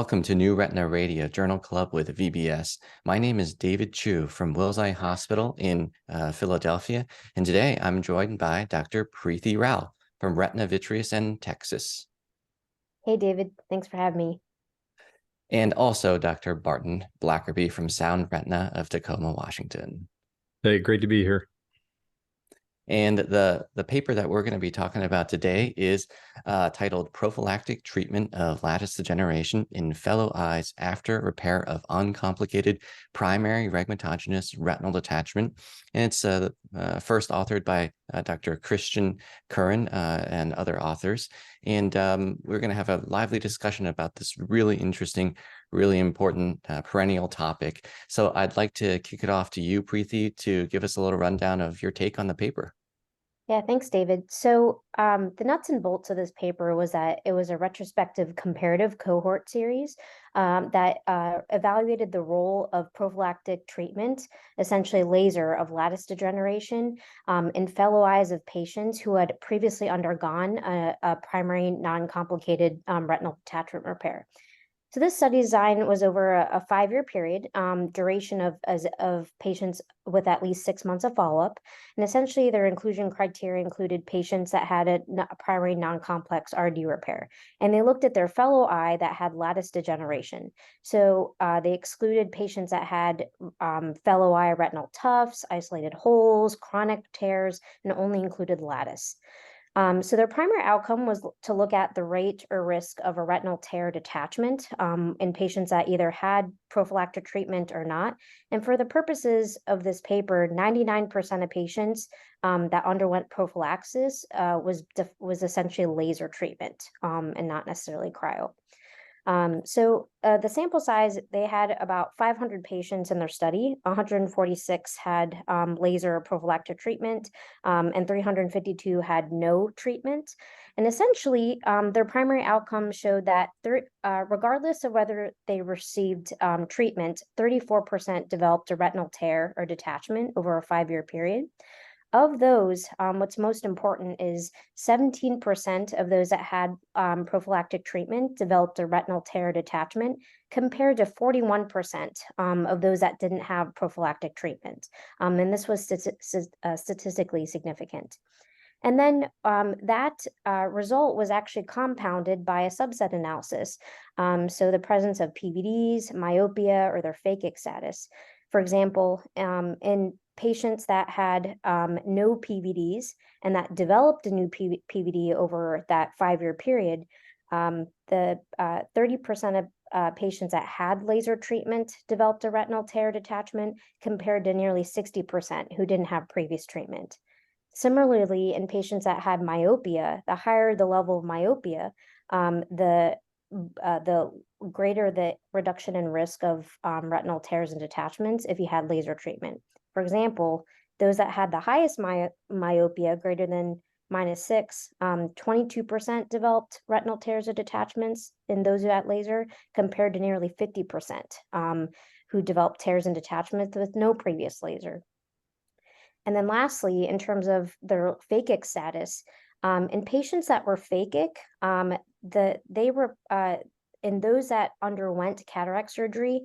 Welcome to New Retina Radio Journal Club with VBS. My name is David Chu from Wills Eye Hospital in Philadelphia, and today I'm joined by Dr. Prethy Rao from Retina, Vitreous, and Texas. Hey, David. Thanks for having me. And also Dr. Barton Blackorby from Sound Retina of Tacoma, Washington. Hey, great to be here. And the paper that we're going to be talking about today is titled Prophylactic Treatment of Lattice Degeneration in Fellow Eyes After Repair of Uncomplicated Primary Rhegmatogenous Retinal Detachment. And it's first authored by Dr. Christian Curran and other authors. And we're going to have a lively discussion about this really interesting, really important perennial topic. So I'd like to kick it off to you, Prethy, to give us a little rundown of your take on the paper. Yeah, thanks, David. So the nuts and bolts of this paper was that it was a retrospective comparative cohort series that evaluated the role of prophylactic treatment, essentially laser, of lattice degeneration in fellow eyes of patients who had previously undergone a primary non-complicated retinal detachment repair. So this study design was over a 5-year period, duration of patients with at least 6 months of follow-up. And essentially their inclusion criteria included patients that had a primary non-complex RD repair. And they looked at their fellow eye that had lattice degeneration. So they excluded patients that had fellow eye retinal tufts, isolated holes, chronic tears, and only included lattice. So their primary outcome was to look at the rate or risk of a retinal tear detachment in patients that either had prophylactic treatment or not. And for the purposes of this paper, 99% of patients that underwent prophylaxis was essentially laser treatment and not necessarily cryo. So the sample size, they had about 500 patients in their study. 146 had laser or prophylactic treatment, and 352 had no treatment. And essentially, their primary outcome showed that regardless of whether they received treatment, 34% developed a retinal tear or detachment over a 5-year period. Of those, what's most important is 17% of those that had prophylactic treatment developed a retinal tear detachment, compared to 41% of those that didn't have prophylactic treatment. And this was statistically significant. And then that result was actually compounded by a subset analysis. So the presence of PVDs, myopia, or their phakic status. For example, in patients that had no PVDs and that developed a new PVD over that 5-year period, the 30% of patients that had laser treatment developed a retinal tear detachment, compared to nearly 60% who didn't have previous treatment. Similarly, in patients that had myopia, the higher the level of myopia, the greater the reduction in risk of retinal tears and detachments if you had laser treatment. For example, those that had the highest myopia, greater than -6, 22% developed retinal tears or detachments in those who had laser, compared to nearly 50% who developed tears and detachments with no previous laser. And then lastly, in terms of their phakic status, in patients that were phakic, they were in those that underwent cataract surgery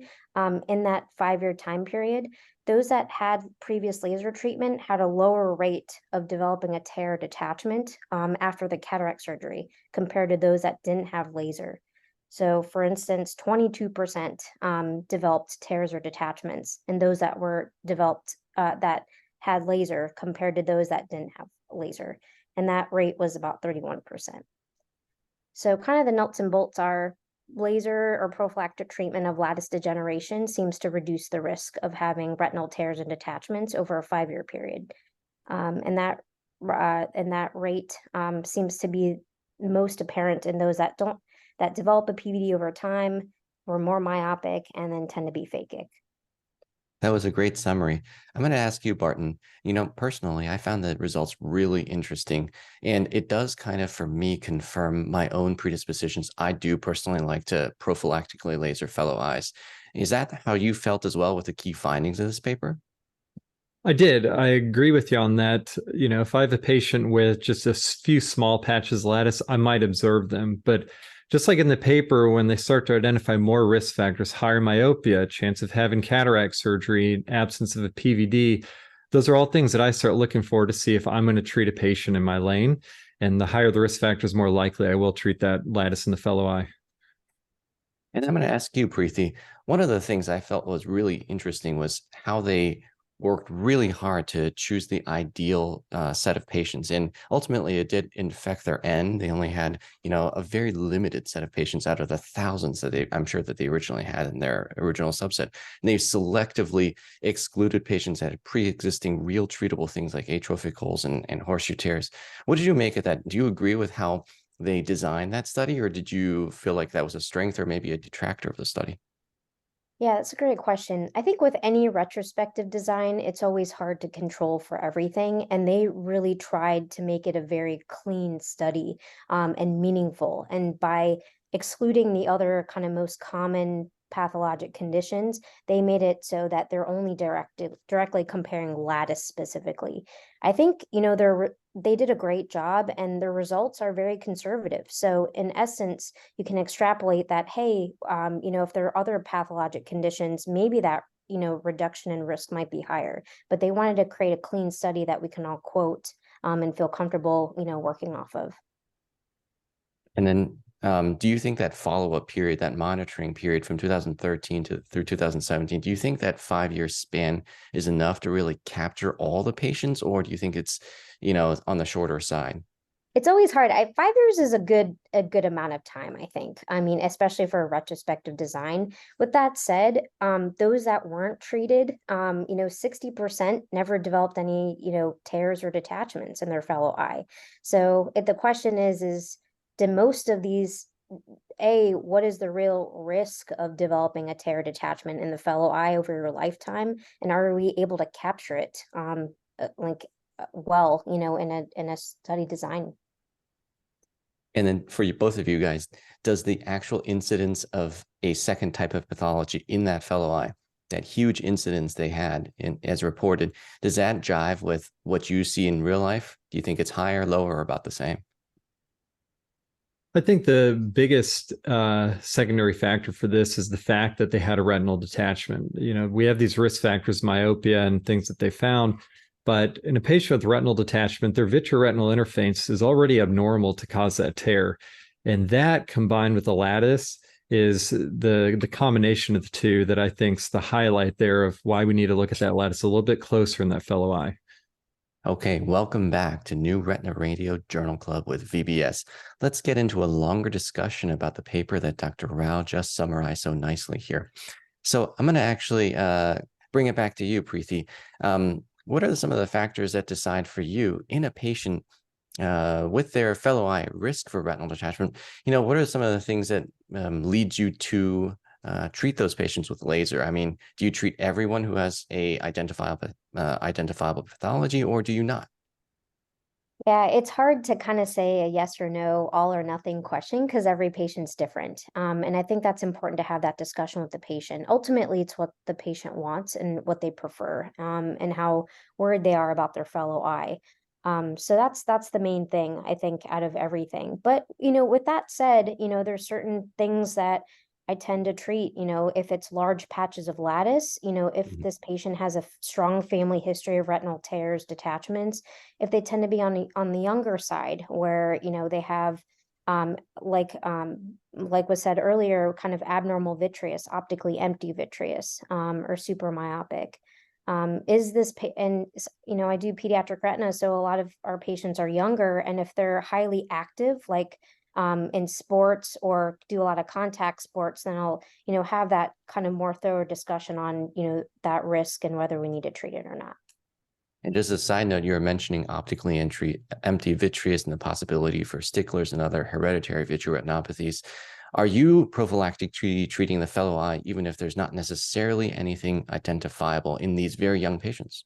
in that 5-year time period, those that had previous laser treatment had a lower rate of developing a tear detachment after the cataract surgery compared to those that didn't have laser. So for instance, 22% developed tears or detachments in those that were developed that had laser compared to those that didn't have laser. And that rate was about 31%. So kind of the nuts and bolts are laser or prophylactic treatment of lattice degeneration seems to reduce the risk of having retinal tears and detachments over a 5-year period. And that rate seems to be most apparent in those that develop a PVD over time, or more myopic, and then tend to be phakic. That was a great summary. I'm going to ask you, Barton, personally, I found the results really interesting, and it does kind of, for me, confirm my own predispositions. I do personally like to prophylactically laser fellow eyes. Is that how you felt as well with the key findings of this paper? I did. I agree with you on that. If I have a patient with just a few small patches of lattice, I might observe them. But Just like in the paper, when they start to identify more risk factors, higher myopia, chance of having cataract surgery, absence of a PVD, those are all things that I start looking for to see if I'm going to treat a patient in my lane. And the higher the risk factors, more likely I will treat that lattice in the fellow eye. And I'm going to ask you, Preeti, one of the things I felt was really interesting was how they worked really hard to choose the ideal set of patients. And ultimately, it did infect their end. They only had, a very limited set of patients out of the thousands that I'm sure that they originally had in their original subset. And they selectively excluded patients that had pre-existing real treatable things like atrophic holes and horseshoe tears. What did you make of that? Do you agree with how they designed that study, or did you feel like that was a strength or maybe a detractor of the study? Yeah, that's a great question. I think with any retrospective design, it's always hard to control for everything. And they really tried to make it a very clean study and meaningful. And by excluding the other kind of most common pathologic conditions, they made it so that they're only directly comparing lattice specifically. I think, they did a great job and their results are very conservative. So in essence, you can extrapolate that, hey, if there are other pathologic conditions, maybe that, reduction in risk might be higher. But they wanted to create a clean study that we can all quote and feel comfortable, working off of. And then do you think that follow-up period, that monitoring period from 2013 through 2017, do you think that 5-year span is enough to really capture all the patients, or do you think it's, on the shorter side? It's always hard. 5 years is a good amount of time, I think. I mean, especially for a retrospective design. With that said, those that weren't treated, 60% never developed any, tears or detachments in their fellow eye. So if the question is do most of these, what is the real risk of developing a tear detachment in the fellow eye over your lifetime? And are we able to capture it well, in a study design? And then for you, both of you guys, does the actual incidence of a second type of pathology in that fellow eye, that huge incidence they had as reported, does that jive with what you see in real life? Do you think it's higher, lower, or about the same? I think the biggest secondary factor for this is the fact that they had a retinal detachment. We have these risk factors, myopia and things that they found, but in a patient with retinal detachment, their vitreoretinal interface is already abnormal to cause that tear. And that combined with the lattice is the combination of the two that I think is the highlight there of why we need to look at that lattice a little bit closer in that fellow eye. Okay, welcome back to New Retina Radio Journal Club with VBS. Let's get into a longer discussion about the paper that Dr. Rao just summarized so nicely here. So I'm going to actually bring it back to you, Preety. What are some of the factors that decide for you in a patient with their fellow eye at risk for retinal detachment? What are some of the things that lead you to treat those patients with laser? I mean, do you treat everyone who has a identifiable pathology, or do you not? Yeah, it's hard to kind of say a yes or no, all or nothing question because every patient's different. And I think that's important to have that discussion with the patient. Ultimately, it's what the patient wants and what they prefer, and how worried they are about their fellow eye. So that's the main thing, I think, out of everything. But, with that said, there's certain things that I tend to treat, if it's large patches of lattice, if this patient has a strong family history of retinal tears, detachments, if they tend to be on the younger side where, they have like was said earlier, kind of abnormal vitreous, optically empty vitreous, or super myopic. Is this and I do pediatric retina, so a lot of our patients are younger, and if they're highly active, like in sports or do a lot of contact sports, then I'll, have that kind of more thorough discussion on, that risk and whether we need to treat it or not. And just a side note, you were mentioning optically empty vitreous and the possibility for sticklers and other hereditary vitreoretinopathies. Are you prophylactic treating the fellow eye, even if there's not necessarily anything identifiable in these very young patients?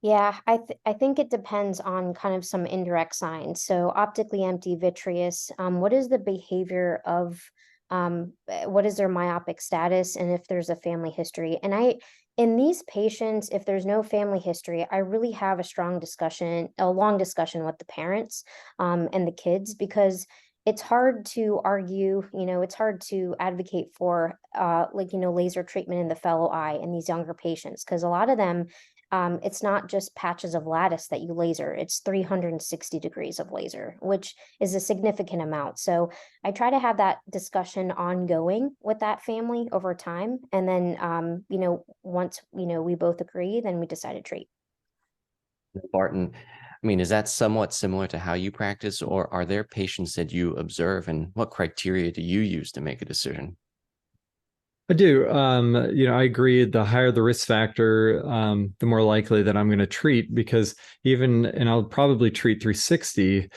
Yeah, I think it depends on kind of some indirect signs. So optically empty vitreous, what is the behavior of what is their myopic status and if there's a family history? And in these patients, if there's no family history, I really have a long discussion with the parents and the kids, because it's hard to argue, it's hard to advocate for laser treatment in the fellow eye in these younger patients, because a lot of them, it's not just patches of lattice that you laser, it's 360 degrees of laser, which is a significant amount. So I try to have that discussion ongoing with that family over time. And then, once, we both agree, then we decide to treat. Barton, I mean, is that somewhat similar to how you practice, or are there patients that you observe, and what criteria do you use to make a decision? I do. I agree. The higher the risk factor, the more likely that I'm going to treat, because and I'll probably treat 360,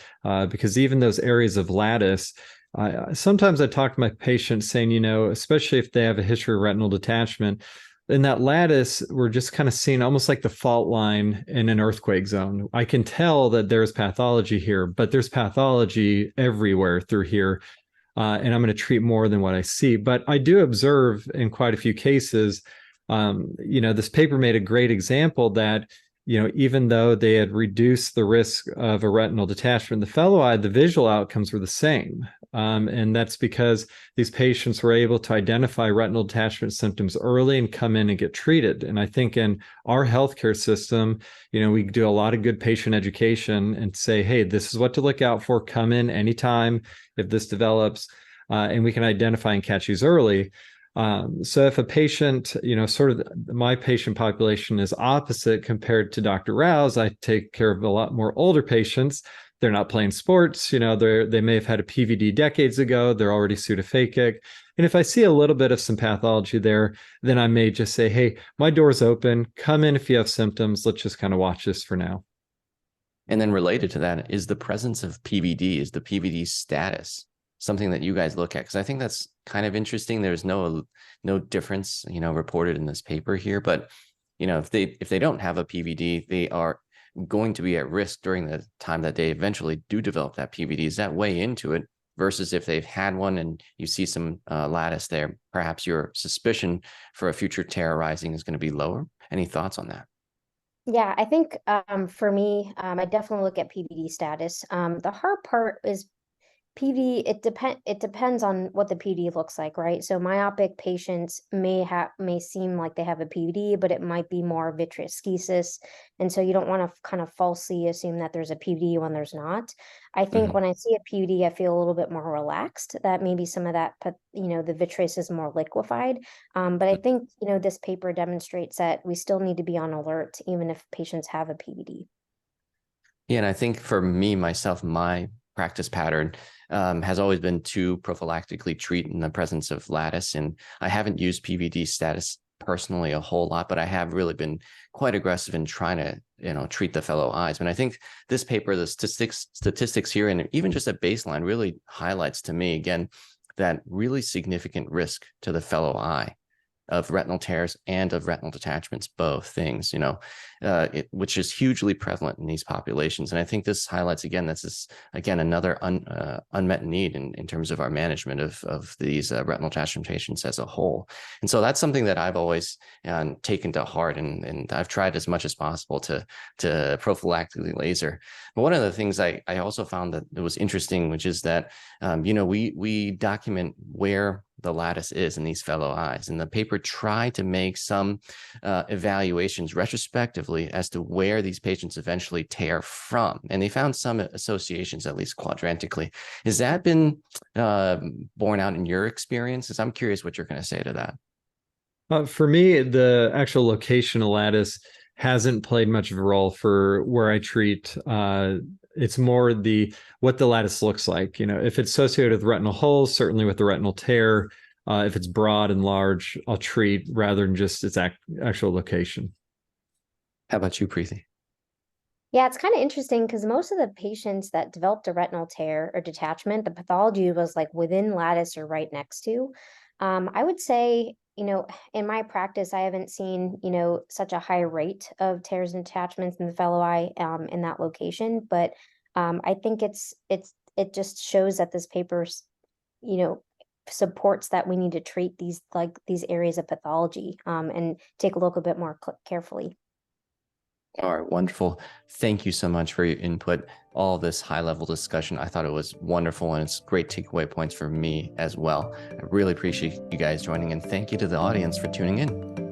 because even those areas of lattice, sometimes I talk to my patients saying, especially if they have a history of retinal detachment, in that lattice, we're just kind of seeing almost like the fault line in an earthquake zone. I can tell that there's pathology here, but there's pathology everywhere through here. And I'm going to treat more than what I see. But I do observe in quite a few cases, this paper made a great example that, even though they had reduced the risk of a retinal detachment in the fellow eye, the visual outcomes were the same. And that's because these patients were able to identify retinal detachment symptoms early and come in and get treated. And I think in our healthcare system, we do a lot of good patient education and say, hey, this is what to look out for. Come in anytime if this develops, and we can identify and catch these early. So if a patient, sort of my patient population is opposite compared to Dr. Rao's, I take care of a lot more older patients. They're not playing sports, they may have had a PVD decades ago, they're already pseudophakic. And if I see a little bit of some pathology there, then I may just say, hey, my door's open, come in if you have symptoms, let's just kind of watch this for now. And then related to that is the presence of PVD, is the PVD status something that you guys look at? Because I think that's kind of interesting. There's no difference, reported in this paper here, but if they don't have a PVD, they are going to be at risk during the time that they eventually do develop that PVD. Is that way into it? Versus if they've had one and you see some lattice there, perhaps your suspicion for a future tear arising is going to be lower. Any thoughts on that? Yeah, I think for me, I definitely look at PVD status. The hard part is PD, it depends on what the PD looks like, right? So myopic patients may seem like they have a PVD, but it might be more vitreous schisis. And so you don't want to kind of falsely assume that there's a PVD when there's not. I think when I see a PVD, I feel a little bit more relaxed, that maybe some of that, the vitreous is more liquefied. But I think, this paper demonstrates that we still need to be on alert, even if patients have a PVD. Yeah, and I think for me, myself, my practice pattern has always been to prophylactically treat in the presence of lattice. And I haven't used PVD status personally a whole lot, but I have really been quite aggressive in trying to, treat the fellow eyes. And I think this paper, the statistics here, and even just a baseline really highlights to me, again, that really significant risk to the fellow eye of retinal tears and of retinal detachments, both things, which is hugely prevalent in these populations. And I think this highlights, again, another unmet need in terms of our management of these retinal detachment patients as a whole. And so that's something that I've always taken to heart, and I've tried as much as possible to prophylactically laser. But one of the things I also found that it was interesting, which is that, we document where the lattice is in these fellow eyes. And the paper tried to make some evaluations retrospectively as to where these patients eventually tear from. And they found some associations, at least quadrantically. Has that been borne out in your experiences? I'm curious what you're going to say to that. For me, the actual location of lattice hasn't played much of a role for where I treat. It's more what the lattice looks like. If it's associated with retinal holes, certainly with the retinal tear. If it's broad and large, I'll treat rather than just its actual location. How about you, Prethy? Yeah, it's kind of interesting because most of the patients that developed a retinal tear or detachment, the pathology was like within lattice or right next to. I would say, in my practice, I haven't seen, such a high rate of tears and detachments in the fellow eye in that location. But I think it just shows that this paper, supports that we need to treat these areas of pathology and take a look a bit more carefully. All right, wonderful. Thank you so much for your input, all this high-level discussion. I thought it was wonderful, and it's great takeaway points for me as well. I really appreciate you guys joining, and thank you to the audience for tuning in.